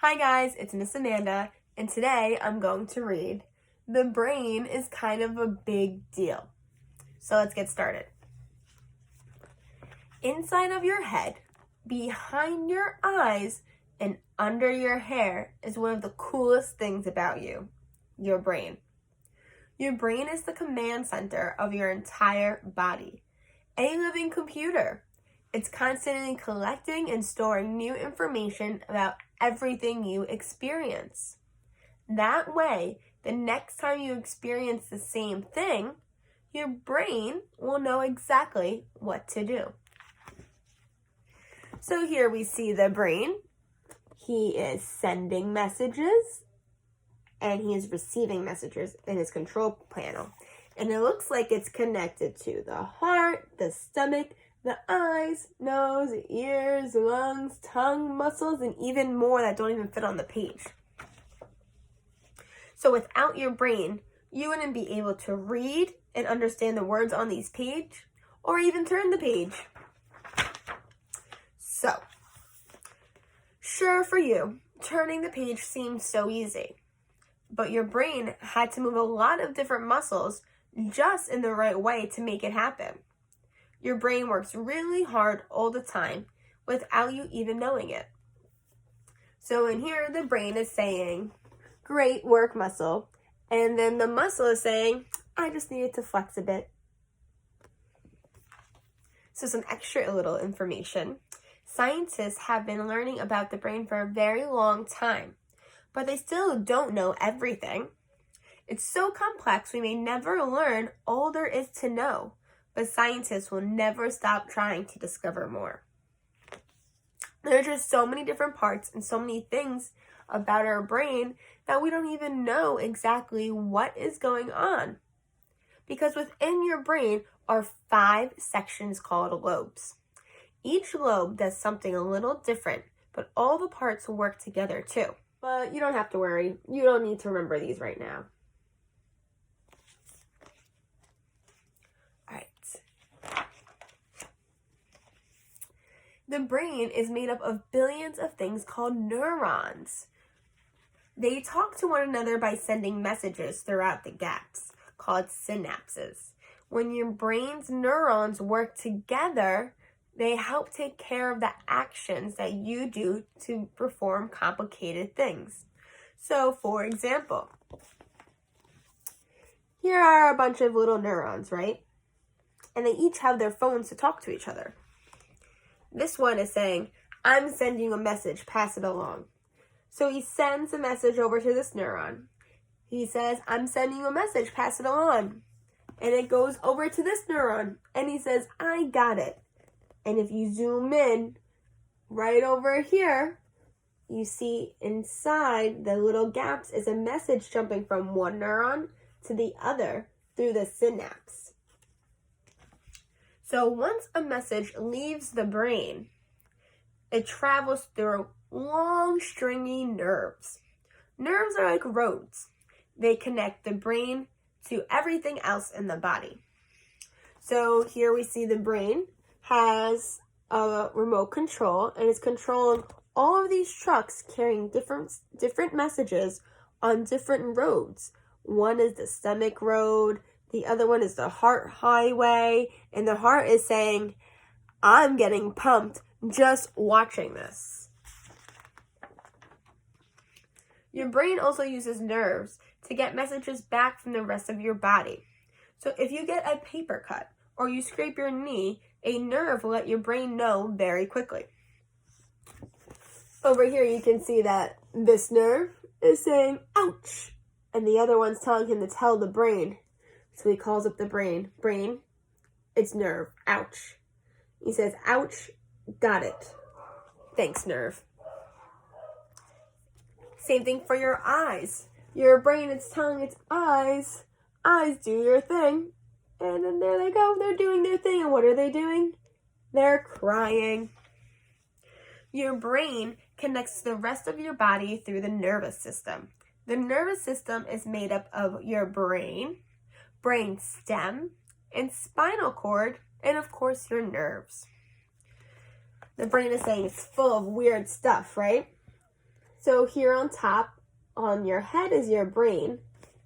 Hi guys, it's Miss Amanda, and today I'm going to read The Brain is Kind of a Big Deal. So let's get started. Inside of your head, behind your eyes, and under your hair is one of the coolest things about you, your brain. Your brain is the command center of your entire body, a living computer. It's constantly collecting and storing new information about everything you experience. That way, the next time you experience the same thing, your brain will know exactly what to do. So here we see the brain. He is sending messages and he is receiving messages in his control panel. And it looks like it's connected to the heart, the stomach, the eyes, nose, ears, lungs, tongue, muscles, and even more that don't even fit on the page. So without your brain, you wouldn't be able to read and understand the words on these pages or even turn the page. So, sure for you, turning the page seems so easy, but your brain had to move a lot of different muscles just in the right way to make it happen. Your brain works really hard all the time without you even knowing it. So in here, the brain is saying, great work, muscle. And then the muscle is saying, I just needed to flex a bit. So some extra little information. Scientists have been learning about the brain for a very long time, but they still don't know everything. It's so complex we may never learn all there is to know. But scientists will never stop trying to discover more. There are just so many different parts and so many things about our brain that we don't even know exactly what is going on. Because within your brain are 5 sections called lobes. Each lobe does something a little different, but all the parts work together too. But you don't have to worry. You don't need to remember these right now. The brain is made up of billions of things called neurons. They talk to one another by sending messages throughout the gaps, called synapses. When your brain's neurons work together, they help take care of the actions that you do to perform complicated things. So, for example, here are a bunch of little neurons, right? And they each have their phones to talk to each other. This one is saying, I'm sending you a message, pass it along. So he sends a message over to this neuron. He says, I'm sending you a message, pass it along. And it goes over to this neuron. And he says, I got it. And if you zoom in, right over here, you see inside the little gaps is a message jumping from one neuron to the other through the synapse. So once a message leaves the brain, it travels through long, stringy nerves. Nerves are like roads. They connect the brain to everything else in the body. So here we see the brain has a remote control and it's controlling all of these trucks carrying different messages on different roads. One is the stomach road. The other one is the heart highway, and the heart is saying, I'm getting pumped just watching this. Your brain also uses nerves to get messages back from the rest of your body. So if you get a paper cut or you scrape your knee, a nerve will let your brain know very quickly. Over here you can see that this nerve is saying, ouch, and the other one's telling him to tell the brain. So he calls up the brain. Brain, it's nerve. Ouch. He says, ouch, got it. Thanks, nerve. Same thing for your eyes. Your brain is telling its eyes, eyes, do your thing. And then there they go. They're doing their thing. And what are they doing? They're crying. Your brain connects to the rest of your body through the nervous system. The nervous system is made up of your brain stem, and spinal cord, and of course your nerves. The brain is saying it's full of weird stuff, right? So here on top, on your head is your brain.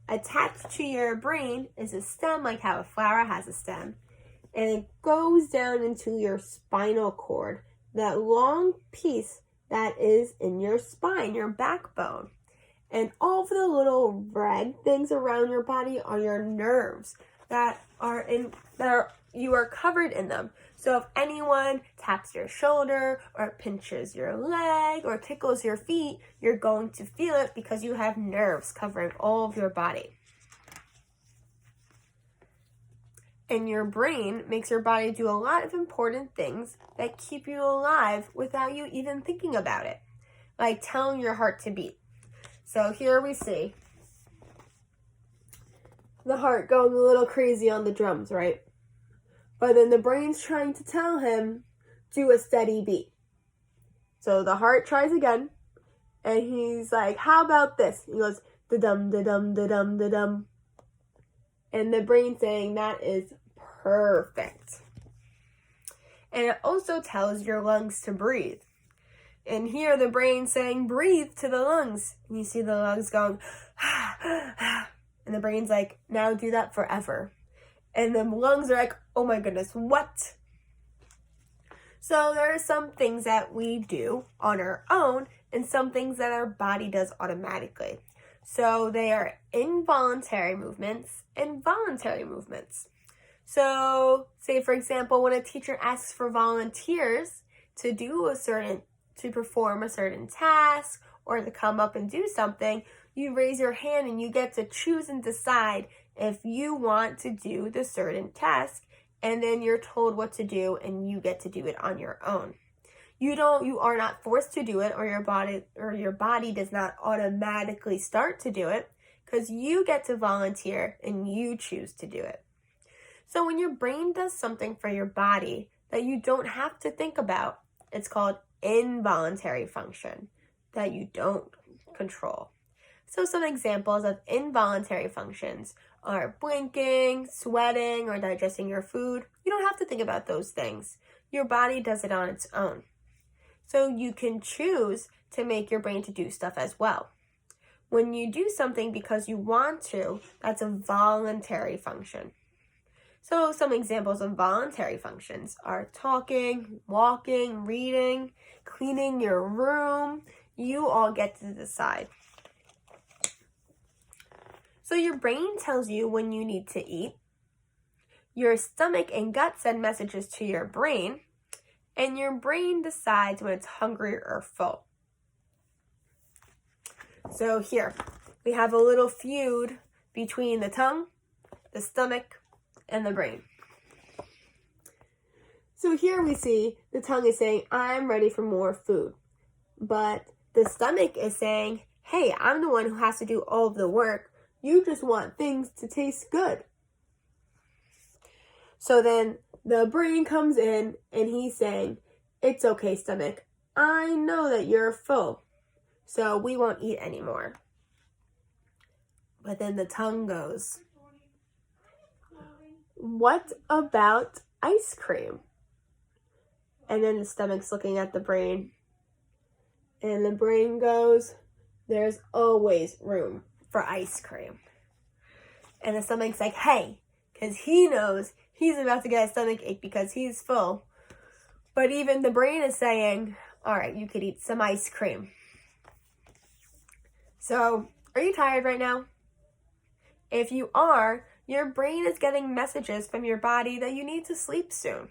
Attached to your brain is a stem, like how a flower has a stem. And it goes down into your spinal cord, that long piece that is in your spine, your backbone. And all of the little red things around your body are your nerves you are covered in them. So if anyone taps your shoulder or pinches your leg or tickles your feet, you're going to feel it because you have nerves covering all of your body. And your brain makes your body do a lot of important things that keep you alive without you even thinking about it, like telling your heart to beat. So here we see the heart going a little crazy on the drums, right? But then the brain's trying to tell him, do a steady beat. So the heart tries again, and he's like, how about this? He goes, da-dum, da-dum, da-dum, da-dum. And the brain saying, that is perfect. And it also tells your lungs to breathe. And here the brain saying, breathe to the lungs. And you see the lungs going, and the brain's like, now do that forever. And the lungs are like, oh my goodness, what? So there are some things that we do on our own and some things that our body does automatically. So they are involuntary movements and voluntary movements. So say, for example, when a teacher asks for volunteers to perform a certain task or to come up and do something, you raise your hand and you get to choose and decide if you want to do the certain task, and then you're told what to do and you get to do it on your own. You are not forced to do it, or your body does not automatically start to do it, because you get to volunteer and you choose to do it. So when your brain does something for your body that you don't have to think about, it's called involuntary function that you don't control. So some examples of involuntary functions are blinking, sweating, or digesting your food. You don't have to think about those things. Your body does it on its own. So you can choose to make your brain to do stuff as well. When you do something because you want to, that's a voluntary function. So some examples of voluntary functions are talking, walking, reading, cleaning your room. You all get to decide. So your brain tells you when you need to eat. Your stomach and gut send messages to your brain, and your brain decides when it's hungry or full. So here, we have a little feud between the tongue, the stomach, and the brain. So here we see the tongue is saying, I'm ready for more food. But the stomach is saying, hey, I'm the one who has to do all of the work. You just want things to taste good. So then the brain comes in and he's saying, it's okay, stomach. I know that you're full, so we won't eat anymore. But then the tongue goes, what about ice cream? And then the stomach's looking at the brain. And the brain goes, there's always room for ice cream. And the stomach's like, hey, because he knows he's about to get a stomach ache because he's full. But even the brain is saying, all right, you could eat some ice cream. So, are you tired right now? If you are, your brain is getting messages from your body that you need to sleep soon.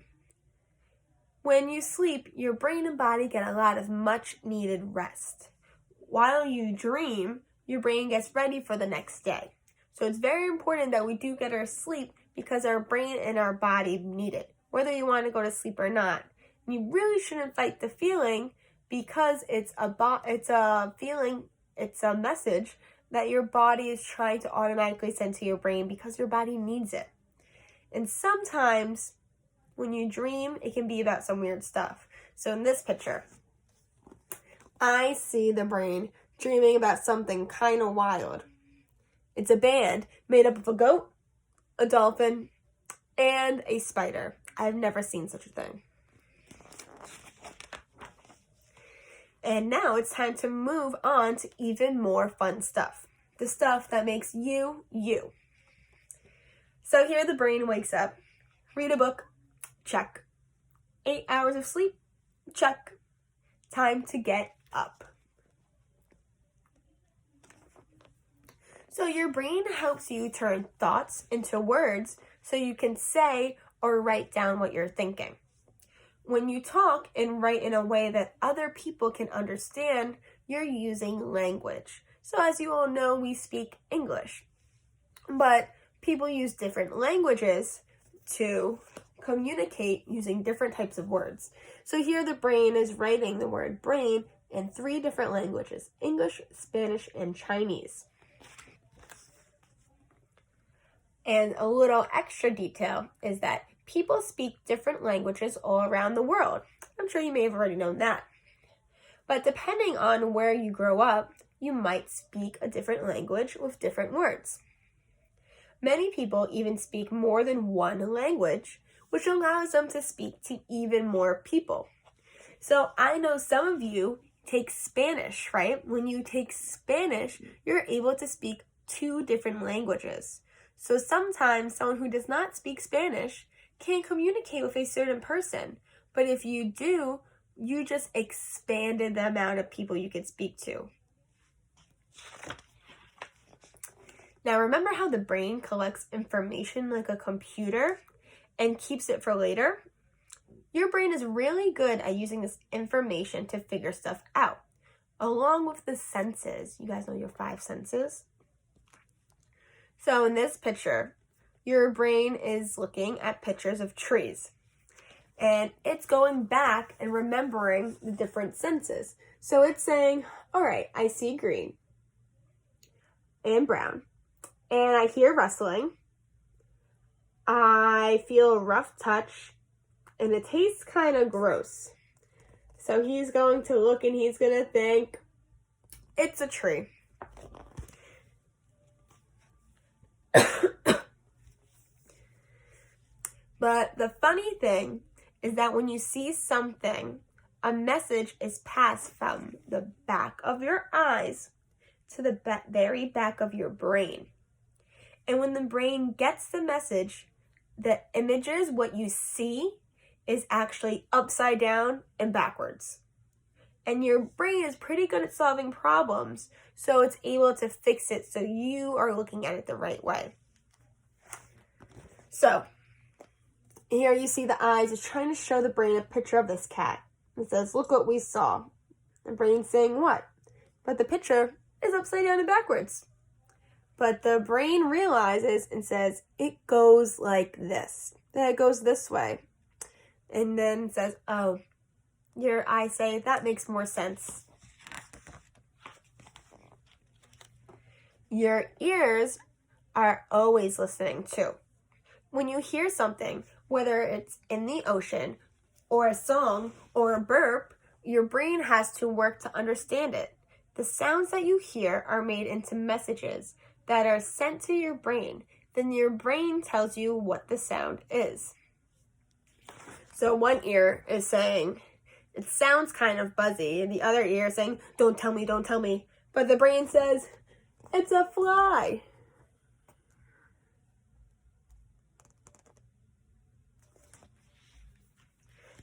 When you sleep, your brain and body get a lot of much needed rest. While you dream, your brain gets ready for the next day. So it's very important that we do get our sleep because our brain and our body need it, whether you want to go to sleep or not. And you really shouldn't fight the feeling because it's a feeling, it's a message that your body is trying to automatically send to your brain because your body needs it. And sometimes when you dream, it can be about some weird stuff. So in this picture, I see the brain dreaming about something kind of wild. It's a band made up of a goat, a dolphin, and a spider. I've never seen such a thing. And now it's time to move on to even more fun stuff. The stuff that makes you, you. So here the brain wakes up. Read a book. Check. 8 hours of sleep. Check. Time to get up. So your brain helps you turn thoughts into words so you can say or write down what you're thinking. When you talk and write in a way that other people can understand, you're using language. So as you all know, we speak English. But people use different languages to communicate using different types of words. So here the brain is writing the word brain in 3 different languages: English, Spanish, and Chinese. And a little extra detail is that people speak different languages all around the world. I'm sure you may have already known that. But depending on where you grow up, you might speak a different language with different words. Many people even speak more than one language, which allows them to speak to even more people. So I know some of you take Spanish, right? When you take Spanish, you're able to speak 2 different languages. So sometimes someone who does not speak Spanish can communicate with a certain person. But if you do, you just expanded the amount of people you can speak to. Now remember how the brain collects information like a computer and keeps it for later? Your brain is really good at using this information to figure stuff out, along with the senses. You guys know your 5 senses? So in this picture, your brain is looking at pictures of trees. And it's going back and remembering the different senses. So it's saying, all right, I see green and brown. And I hear rustling. I feel a rough touch. And it tastes kind of gross. So he's going to look and he's going to think, it's a tree. But the funny thing is that when you see something, a message is passed from the back of your eyes to the very back of your brain. And when the brain gets the message, the images, what you see, is actually upside down and backwards. And your brain is pretty good at solving problems, so it's able to fix it so you are looking at it the right way. So, here you see the eyes is trying to show the brain a picture of this cat. It says, look what we saw. The brain's saying what? But the picture is upside down and backwards. But the brain realizes and says, it goes like this. Then it goes this way. And then says, oh, your eyes say, that makes more sense. Your ears are always listening too. When you hear something, whether it's in the ocean or a song or a burp, your brain has to work to understand it. The sounds that you hear are made into messages that are sent to your brain. Then your brain tells you what the sound is. So one ear is saying, it sounds kind of buzzy, and the other ear is saying, don't tell me, don't tell me. But the brain says, it's a fly.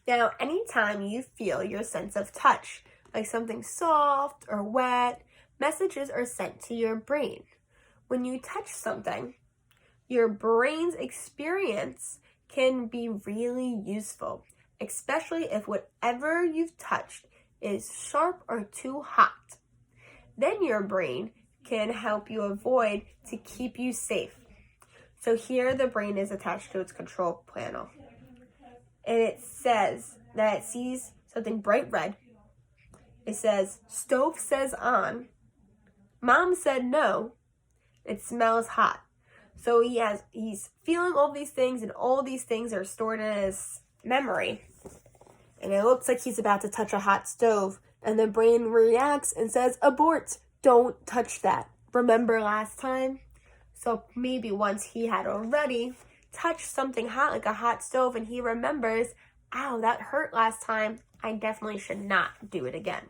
Now, anytime you feel your sense of touch, like something soft or wet, messages are sent to your brain. When you touch something, your brain's experience can be really useful, especially if whatever you've touched is sharp or too hot. Then your brain can help you avoid to keep you safe. So here the brain is attached to its control panel. And it says that it sees something bright red. It says, stove says on. Mom said no. It smells hot. So he's feeling all these things, and all these things are stored in his memory. And it looks like he's about to touch a hot stove. And the brain reacts and says, abort, don't touch that. Remember last time? So maybe once he had already touched something hot like a hot stove and he remembers, ow, that hurt last time. I definitely should not do it again.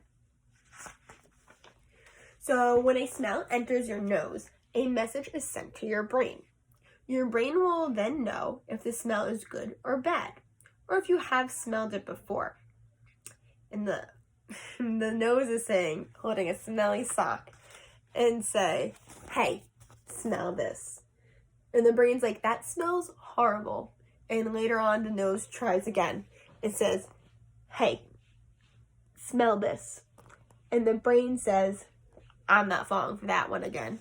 So when a smell enters your nose, a message is sent to your brain. Your brain will then know if the smell is good or bad, or if you have smelled it before. And the nose is saying, holding a smelly sock, and say, hey, smell this. And the brain's like, that smells horrible. And later on, the nose tries again. It says, hey, smell this. And the brain says, I'm not falling for that one again.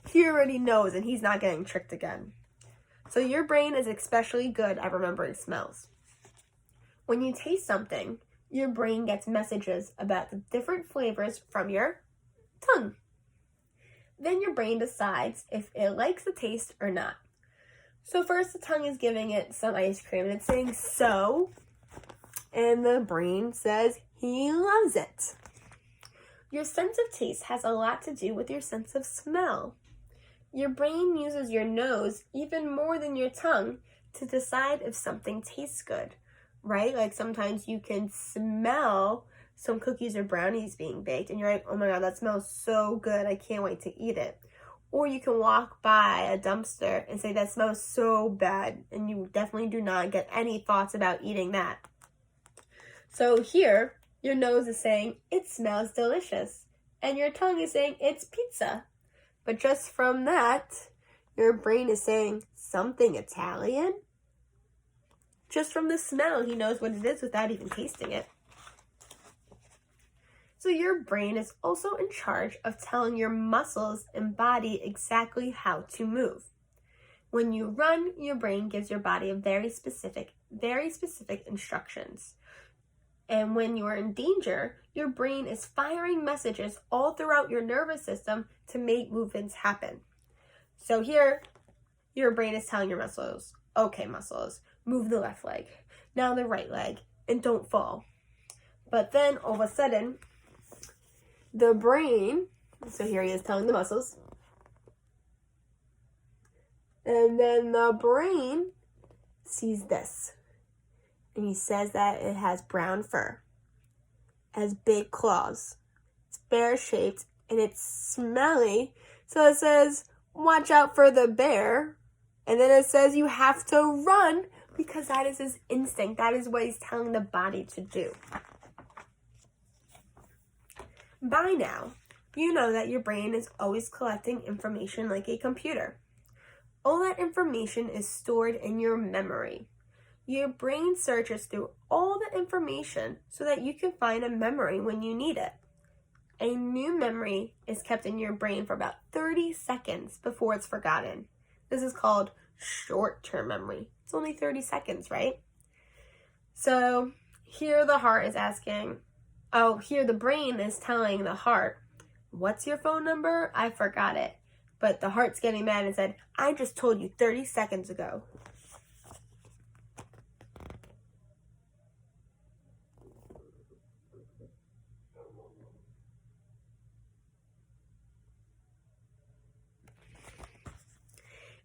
He already knows, and he's not getting tricked again. So your brain is especially good at remembering smells. When you taste something, your brain gets messages about the different flavors from your tongue. Then your brain decides if it likes the taste or not. So first the tongue is giving it some ice cream and it's saying so, and the brain says he loves it. Your sense of taste has a lot to do with your sense of smell. Your brain uses your nose even more than your tongue to decide if something tastes good, right? Like sometimes you can smell some cookies or brownies being baked and you're like, oh my God, that smells so good. I can't wait to eat it. Or you can walk by a dumpster and say, that smells so bad. And you definitely do not get any thoughts about eating that. So here, your nose is saying, it smells delicious. And your tongue is saying, it's pizza. But just from that, your brain is saying, something Italian? Just from the smell, he knows what it is without even tasting it. So your brain is also in charge of telling your muscles and body exactly how to move. When you run, your brain gives your body very specific instructions. And when you are in danger, your brain is firing messages all throughout your nervous system to make movements happen. So here, your brain is telling your muscles, okay, muscles, move the left leg, now the right leg, and don't fall. But then all of a sudden, the brain, so here he is telling the muscles, and then the brain sees this, and he says that it has brown fur, has big claws, it's bear-shaped, and it's smelly, so it says, watch out for the bear, and then it says you have to run, because that is his instinct, that is what he's telling the body to do. By now, you know that your brain is always collecting information like a computer. All that information is stored in your memory. Your brain searches through all the information so that you can find a memory when you need it. A new memory is kept in your brain for about 30 seconds before it's forgotten. This is called short-term memory. It's only 30 seconds, right? So here the heart is asking, here the brain is telling the heart, what's your phone number? I forgot it. But the heart's getting mad and said, I just told you 30 seconds ago.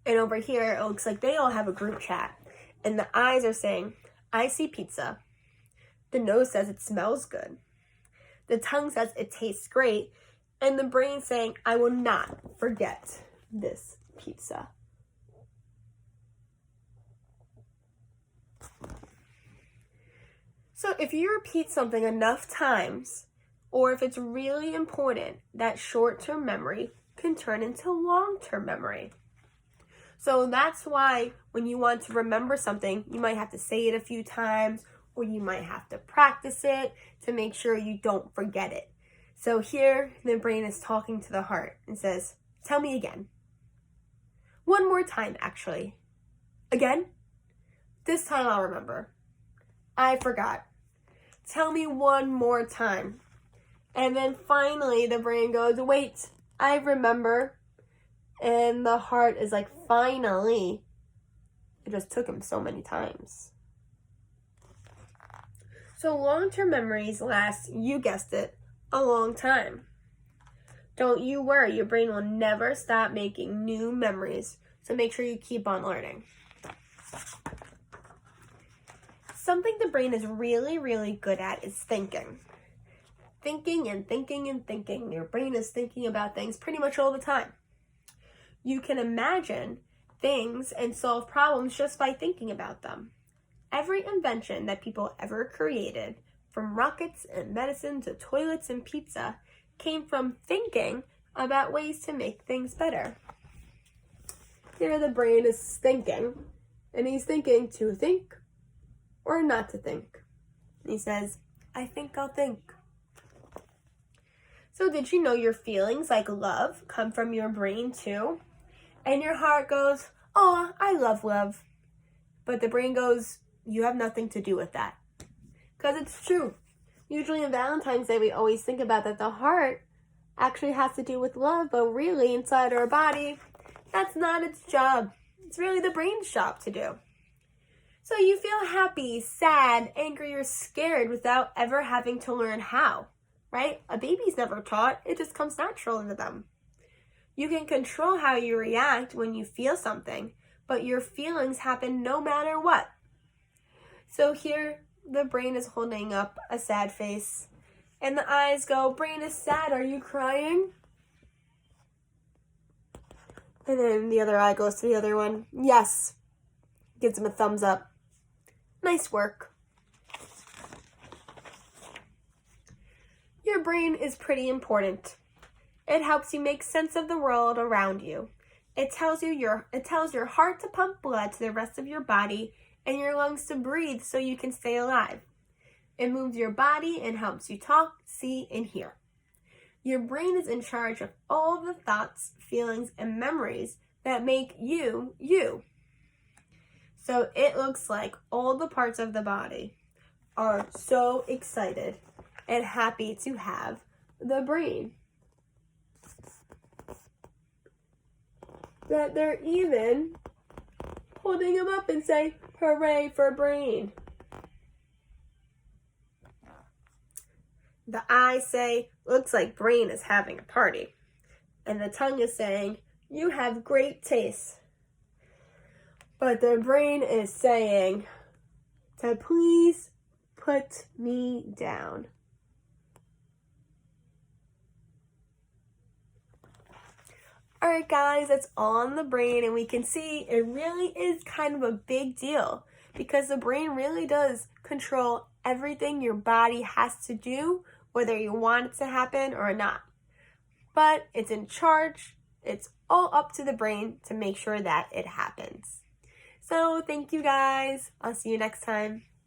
And over here, it looks like they all have a group chat. And the eyes are saying, I see pizza. The nose says it smells good. The tongue says it tastes great. And the brain saying, I will not forget this pizza. So if you repeat something enough times, or if it's really important, that short-term memory can turn into long-term memory. So that's why when you want to remember something, you might have to say it a few times, or you might have to practice it to make sure you don't forget it. So here, the brain is talking to the heart and says, tell me again. One more time, actually. Again? This time I'll remember. I forgot. Tell me one more time. And then finally, the brain goes, wait, I remember. And the heart is like, finally. It just took him so many times. So long-term memories last, you guessed it, a long time. Don't you worry, your brain will never stop making new memories, so make sure you keep on learning. Something the brain is really, really good at is thinking. thinking and thinking and thinking. Your brain is thinking about things pretty much all the time. You can imagine things and solve problems just by thinking about them. Every invention that people ever created, from rockets and medicine to toilets and pizza, came from thinking about ways to make things better. Here the brain is thinking, and he's thinking to think or not to think. And he says, I think I'll think. So did you know your feelings like love come from your brain too? And your heart goes, oh, I love love. But the brain goes, you have nothing to do with that. Because it's true. Usually on Valentine's Day, we always think about that the heart actually has to do with love, but really inside our body, that's not its job. It's really the brain's job to do. So you feel happy, sad, angry, or scared without ever having to learn how, right? A baby's never taught. It just comes natural to them. You can control how you react when you feel something, but your feelings happen no matter what. So here, the brain is holding up a sad face, and the eyes go, brain is sad, are you crying? And then the other eye goes to the other one, yes. Gives him a thumbs up. Nice work. Your brain is pretty important. It helps you make sense of the world around you. It tells your heart to pump blood to the rest of your body and your lungs to breathe so you can stay alive. It moves your body and helps you talk, see, and hear. Your brain is in charge of all the thoughts, feelings, and memories that make you, you. So it looks like all the parts of the body are so excited and happy to have the brain that they're even holding him up and say, hooray for brain. The eyes say, looks like brain is having a party. And the tongue is saying, you have great taste. But the brain is saying, to please put me down. Alright guys, that's all on the brain, and we can see it really is kind of a big deal because the brain really does control everything your body has to do, whether you want it to happen or not. But it's in charge. It's all up to the brain to make sure that it happens. So thank you guys. I'll see you next time.